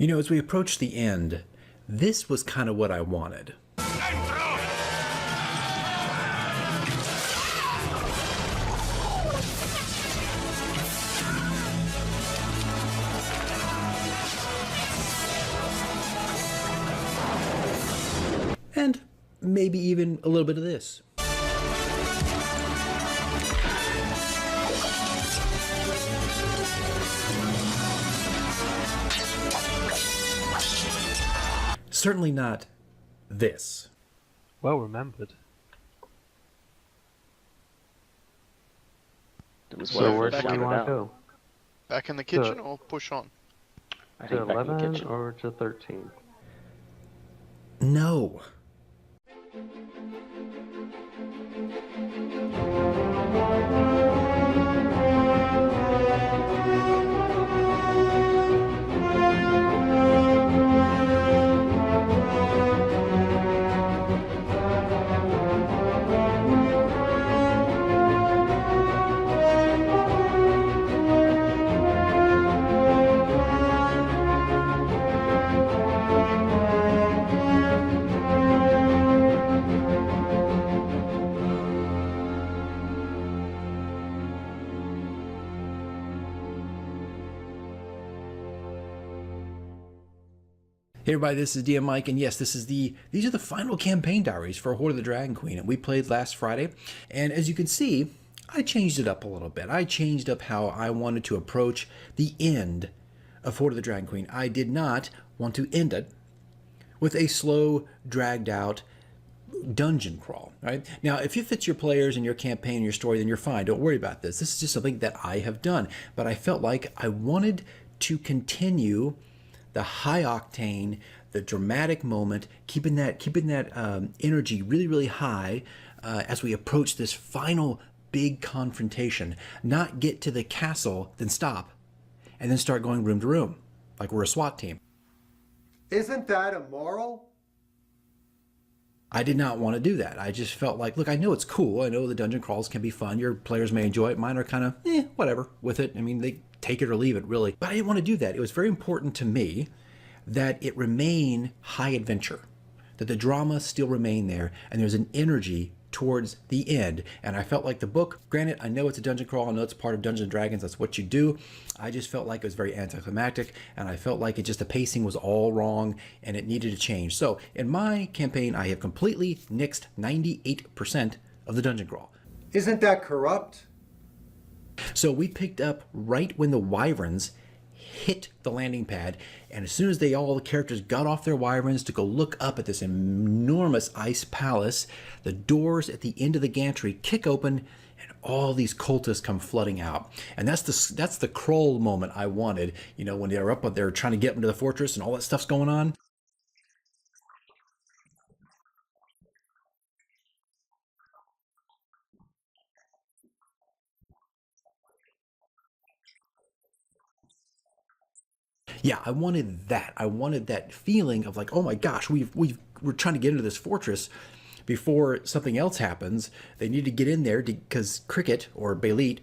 You know, as we approach the end, this was kind of what I wanted. And maybe even a little bit of this. Certainly not this. Well remembered. So where do you want to go? Back in the kitchen or push on? To 11 or to 13? No. Hey everybody, this is DM Mike, and yes, these are the final campaign diaries for Hoard of the Dragon Queen, and we played last Friday. And as you can see, I changed it up a little bit. I changed up how I wanted to approach the end of Hoard of the Dragon Queen. I did not want to end it with a slow, dragged out dungeon crawl, right? Now, if it fits your players and your campaign and your story, then you're fine. Don't worry about this. This is just something that I have done. But I felt like I wanted to continue the high octane, the dramatic moment, keeping that energy really, really high as we approach this final big confrontation. Not get to the castle, then stop, and then start going room to room, like we're a SWAT team. Isn't that immoral? I did not want to do that. I just felt like, look, I know it's cool. I know the dungeon crawls can be fun. Your players may enjoy it. Mine are kind of, whatever with it. I mean, they take it or leave it, really. But I didn't want to do that. It was very important to me that it remain high adventure, that the drama still remain there, and there's an energy towards the end. And I felt like the book, granted, I know it's a dungeon crawl, I know it's part of Dungeons & Dragons, that's what you do. I just felt like it was very anticlimactic, and I felt like the pacing was all wrong, and it needed to change. So in my campaign, I have completely nixed 98% of the dungeon crawl. Isn't that corrupt? So we picked up right when the wyverns hit the landing pad, and as soon as all the characters got off their wyverns to go look up at this enormous ice palace, the doors at the end of the gantry kick open, and all these cultists come flooding out. And that's the Kroll moment I wanted, when they're up there trying to get into the fortress and all that stuff's going on. Yeah, I wanted that. I wanted that feeling of like, oh my gosh, we're trying to get into this fortress before something else happens. They need to get in there because Cricket or Bayleet,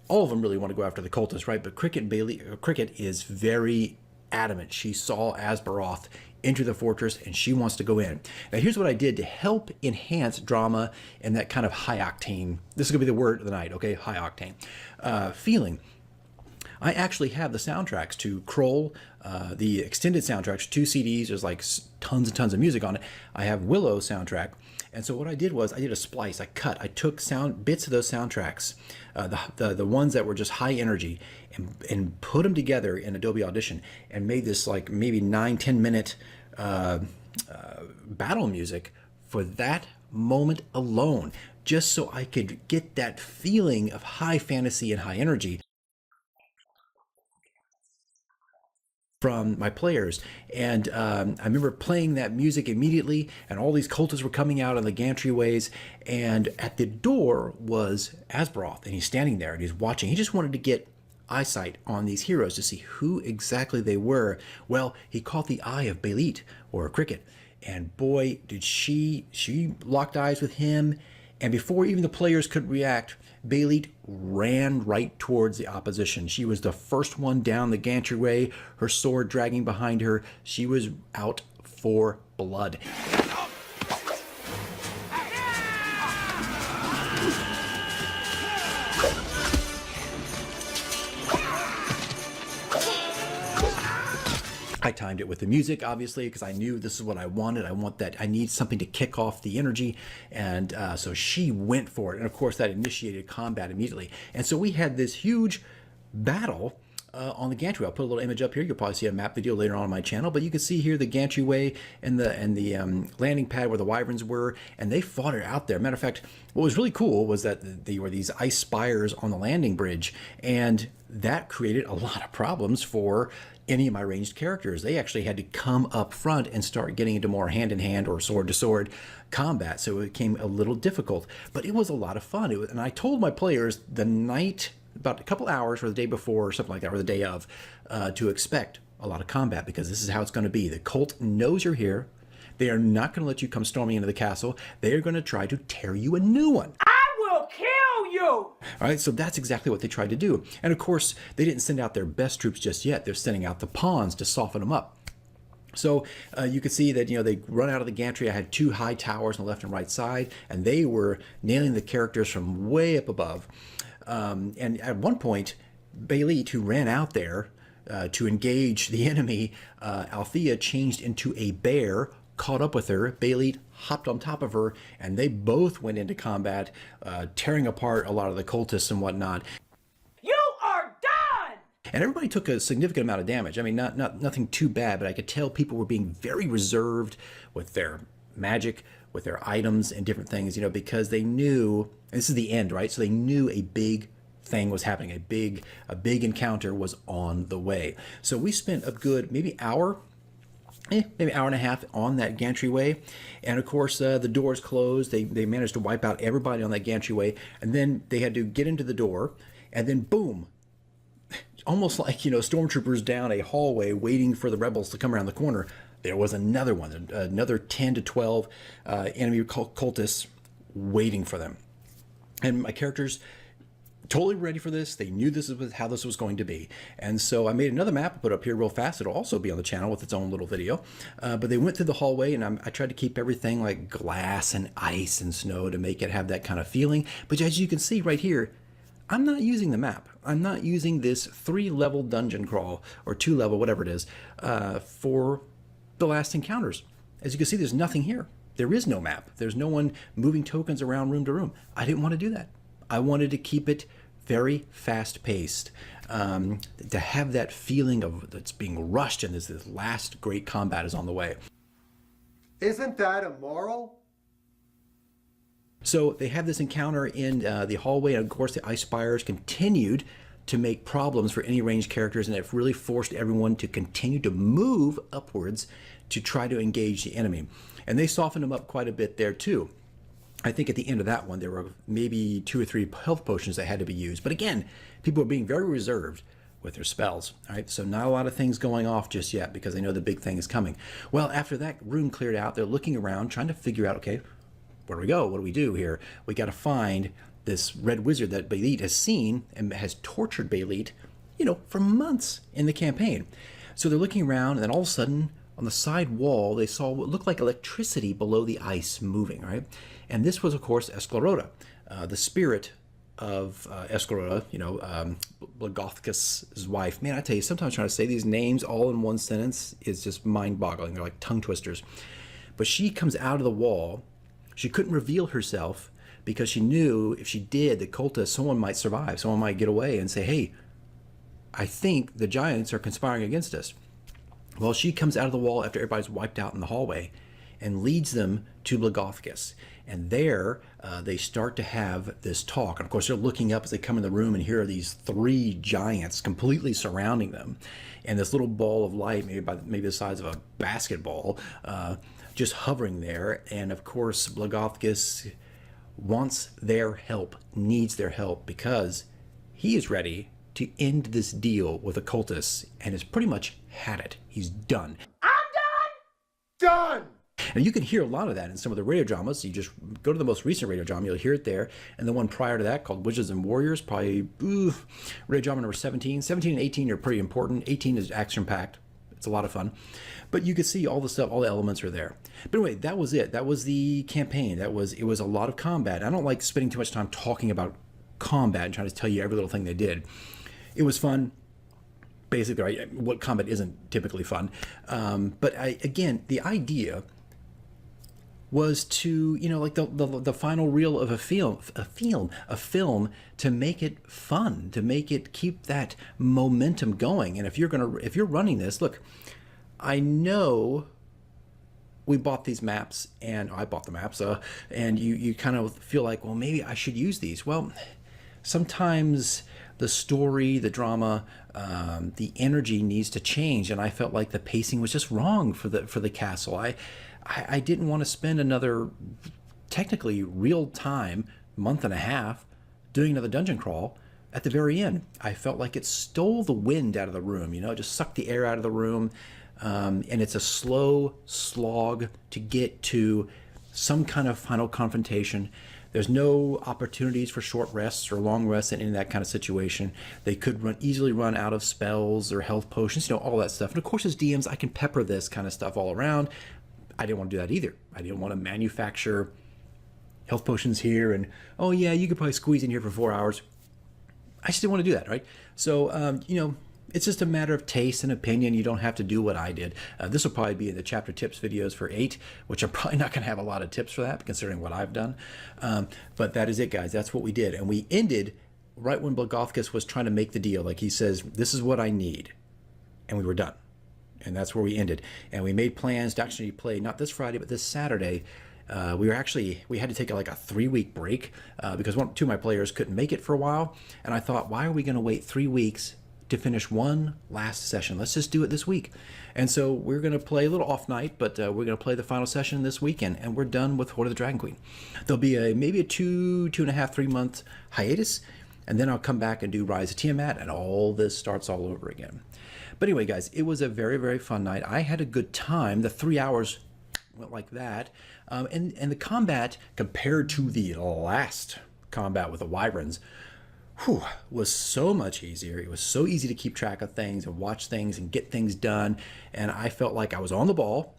all of them really want to go after the cultists, right? But Cricket is very adamant. She saw Asbaroth enter the fortress and she wants to go in. Now here's what I did to help enhance drama and that kind of high octane, this is gonna be the word of the night, okay? High octane feeling. I actually have the soundtracks to Kroll, the extended soundtracks, 2 CDs. There's like tons and tons of music on it. I have Willow soundtrack. And so what I did was I did a splice. I took bits of those soundtracks, the ones that were just high energy, and put them together in Adobe Audition and made this like maybe 9-10 minute battle music for that moment alone, just so I could get that feeling of high fantasy and high energy from my players. And I remember playing that music immediately, and all these cultists were coming out on the gantryways, and at the door was Asbaroth, and he's standing there and he's watching. He just wanted to get eyesight on these heroes to see who exactly they were. Well, he caught the eye of Bayleet, or Cricket, and boy, did she locked eyes with him, And before even the players could react, Bayleet ran right towards the opposition. She was the first one down the gantry, her sword dragging behind her. She was out for blood. I timed it with the music, obviously, because I knew this is what I wanted. I need something to kick off the energy. And so she went for it. And of course, that initiated combat immediately. And so we had this huge battle on the gantry. I'll put a little image up here. You'll probably see a map video later on my channel. But you can see here the gantryway and the landing pad where the wyverns were. And they fought it out there. Matter of fact, what was really cool was that there were these ice spires on the landing bridge. And that created a lot of problems for any of my ranged characters. They actually had to come up front and start getting into more hand-in-hand or sword-to-sword combat, so it became a little difficult. But it was a lot of fun. And I told my players the night, about a couple hours or the day before or something like that, or the day of, to expect a lot of combat, because this is how it's going to be. The cult knows you're here. They are not going to let you come storming into the castle. They are going to try to tear you a new one. All right, so that's exactly what they tried to do. And of course, they didn't send out their best troops just yet. They're sending out the pawns to soften them up. So you could see that, they run out of the gantry. I had two high towers on the left and right side, and they were nailing the characters from way up above. And at one point, Bayleet, who ran out there to engage the enemy, Althea changed into a bear, caught up with her. Bayleet hopped on top of her, and they both went into combat, tearing apart a lot of the cultists and whatnot. You are done! And everybody took a significant amount of damage. I mean, nothing too bad, but I could tell people were being very reserved with their magic, with their items and different things, because they knew, and this is the end, right? So they knew a big thing was happening. A big encounter was on the way. So we spent a good maybe hour and a half on that gantryway. And of course, the doors closed. They managed to wipe out everybody on that gantryway. And then they had to get into the door. And then boom, almost like, stormtroopers down a hallway waiting for the rebels to come around the corner. There was another one, another 10 to 12 enemy cultists waiting for them. And my characters totally ready for this. They knew this is how this was going to be. And so I made another map, put up here real fast. It'll also be on the channel with its own little video. But they went through the hallway, and I tried to keep everything like glass and ice and snow to make it have that kind of feeling. But as you can see right here, I'm not using the map. I'm not using this 3-level dungeon crawl, or 2-level, whatever it is, for the last encounters. As you can see, there's nothing here. There is no map. There's no one moving tokens around room to room. I didn't want to do that. I wanted to keep it very fast-paced, to have that feeling of it's being rushed, and this last great combat is on the way. Isn't that immoral? So they have this encounter in the hallway, and of course the ice spires continued to make problems for any ranged characters, and it really forced everyone to continue to move upwards to try to engage the enemy. And they softened them up quite a bit there too. I think at the end of that one, there were maybe 2 or 3 health potions that had to be used. But again, people were being very reserved with their spells. All right, so not a lot of things going off just yet because they know the big thing is coming. Well, after that room cleared out, they're looking around, trying to figure out, okay, where do we go? What do we do here? We got to find this red wizard that Bayleet has seen and has tortured Bayleet, for months in the campaign. So they're looking around, and then all of a sudden, on the side wall, they saw what looked like electricity below the ice moving, right? And this was, of course, Esclarota, the spirit of Esclarota, Blagothcus' wife. Man, I tell you, sometimes trying to say these names all in one sentence is just mind-boggling. They're like tongue twisters. But she comes out of the wall. She couldn't reveal herself because she knew if she did, the cultists, someone might survive. Someone might get away and say, hey, I think the giants are conspiring against us. Well, she comes out of the wall after everybody's wiped out in the hallway and leads them to Blagothcus. And there, they start to have this talk. And of course, they're looking up as they come in the room, and here are these 3 giants completely surrounding them. And this little ball of light, maybe the size of a basketball, just hovering there. And of course, Blagothcus wants their help, needs their help, because he is ready to end this deal with the cultists and has pretty much had it. He's done. Done! And you can hear a lot of that in some of the radio dramas. You just go to the most recent radio drama, you'll hear it there. And the one prior to that called Wizards and Warriors, probably radio drama number 17. 17 and 18 are pretty important. 18 is action-packed. It's a lot of fun. But you could see all the stuff, all the elements are there. But anyway, that was it. That was the campaign. It was a lot of combat. I don't like spending too much time talking about combat and trying to tell you every little thing they did. It was fun. Basically, right, what combat isn't typically fun. But again, the idea was to, like the final reel of a film to make it fun, to make it keep that momentum going. And if you're running this, look, I know we bought these maps, and I bought the maps, and you kind of feel like, well, maybe I should use these. Well, sometimes the story, the drama, the energy needs to change, and I felt like the pacing was just wrong for the castle. I didn't want to spend another technically real time month and a half doing another dungeon crawl at the very end. I felt like it stole the wind out of the room, it just sucked the air out of the room, and it's a slow slog to get to some kind of final confrontation. There's no opportunities for short rests or long rests in that kind of situation. They could easily run out of spells or health potions, all that stuff. And of course, as DMs, I can pepper this kind of stuff all around. I didn't want to do that either. I didn't want to manufacture health potions here and, oh yeah, you could probably squeeze in here for 4 hours. I just didn't want to do that, right? So, it's just a matter of taste and opinion. You don't have to do what I did. This will probably be in the chapter tips videos for 8, which I'm probably not going to have a lot of tips for that, considering what I've done. But that is it, guys. That's what we did. And we ended right when Blagothkus was trying to make the deal. Like he says, this is what I need. And we were done. And that's where we ended. And we made plans to actually play, not this Friday, but this Saturday. We had to take like a 3-week break because two of my players couldn't make it for a while. And I thought, why are we going to wait 3 weeks to finish one last session? Let's just do it this week. And so we're going to play a little off night, but we're going to play the final session this weekend, and we're done with Hoard of the Dragon Queen. There'll be maybe a 2.5, 3 month hiatus, and then I'll come back and do Rise of Tiamat, and all this starts all over again. But anyway, guys, it was a very, very fun night. I had a good time. The 3 hours went like that. And the combat, compared to the last combat with the Wyverns, was so much easier. It was so easy to keep track of things and watch things and get things done. And I felt like I was on the ball.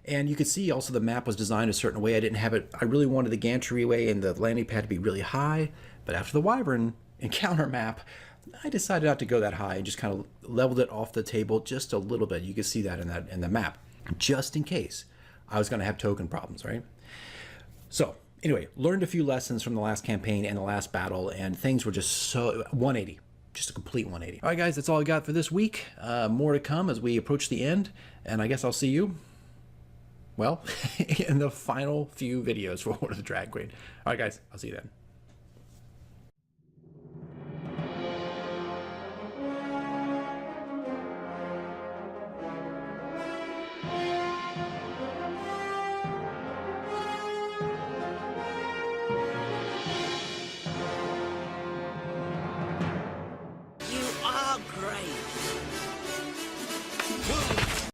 And you could see also the map was designed a certain way. I didn't have it. I really wanted the gantry way and the landing pad to be really high. But after the Wyvern encounter map, I decided not to go that high and just kind of leveled it off the table just a little bit. You can see that in the map, just in case I was going to have token problems, right? So anyway, learned a few lessons from the last campaign and the last battle, and things were just so 180, just a complete 180. All right, guys, that's all I got for this week. More to come as we approach the end, and I guess I'll see you, well, in the final few videos for Hoard of the Dragon Queen. All right, guys, I'll see you then.